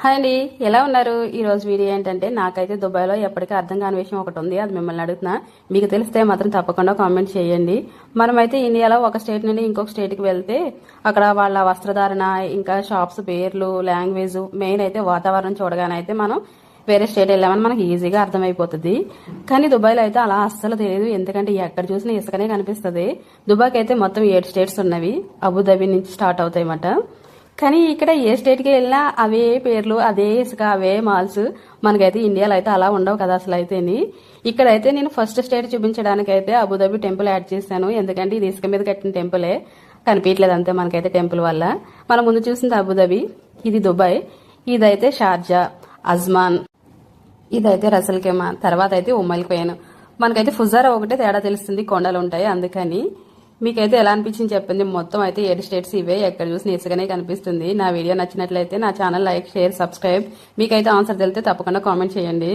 Hi అండి, ఎలా ఉన్నారు? ఈ రోజు వీడియో ఏంటంటే నాకైతే దుబాయ్లో ఎప్పటికీ అర్థం కాని విషయం ఒకటి ఉంది. అది మిమ్మల్ని అడుగుతున్నా. మీకు తెలిస్తే మాత్రం తప్పకుండా కామెంట్ చేయండి. మనమైతే ఇండియాలో ఒక స్టేట్ నుండి ఇంకొక స్టేట్కి వెళ్తే అక్కడ వాళ్ళ వస్త్రధారణ, ఇంకా షాప్స్ పేర్లు, లాంగ్వేజ్, మెయిన్ అయితే వాతావరణం చూడగానే అయితే మనం వేరే స్టేట్ వెళ్ళామని మనకి ఈజీగా అర్థమైపోతుంది. కానీ దుబాయ్లో అయితే అలా అస్సలు తెలియదు. ఎందుకంటే ఎక్కడ చూసినా ఇసుకనే కనిపిస్తుంది. దుబాయ్కి అయితే మొత్తం 7 స్టేట్స్ ఉన్నవి. అబుదాబి నుంచి స్టార్ట్ అవుతాయన్నమాట. కానీ ఇక్కడ ఏ స్టేట్కి వెళ్ళినా అవే పేర్లు, అదే ఇసుక, అవే మాల్స్. మనకైతే ఇండియాలో అయితే అలా ఉండవు కదా అసలు అయితేని. ఇక్కడైతే నేను ఫస్ట్ స్టేట్ చూపించడానికి అయితే అబుదాబి టెంపుల్ యాడ్ చేశాను. ఎందుకంటే ఇది ఇసుక మీద కట్టిన టెంపులే, కనిపించలేదు అంతే మనకైతే టెంపుల్ వల్ల. మనం ముందు చూసింది అబుదాబి, ఇది దుబాయ్, ఇదైతే షార్జా, అజ్మాన్, ఇదైతే రసల్ ఖైమా, తర్వాత అయితే ఉమ్మల్ ఖైన్. మనకైతే ఫుజారా ఒకటే తేడా తెలుస్తుంది, కొండలు ఉంటాయి అందుకని. మీకైతే ఎలా అనిపించింది చెప్పండి. మొత్తం అయితే 7 స్టేట్స్ ఇవే, ఎక్కడ చూసిన ఇసుకనే కనిపిస్తుంది. నా వీడియో నచ్చినట్లయితే నా ఛానల్ లైక్, షేర్, సబ్స్క్రైబ్. మీకైతే ఆన్సర్ తెలితే తప్పకుండా కామెంట్ చేయండి.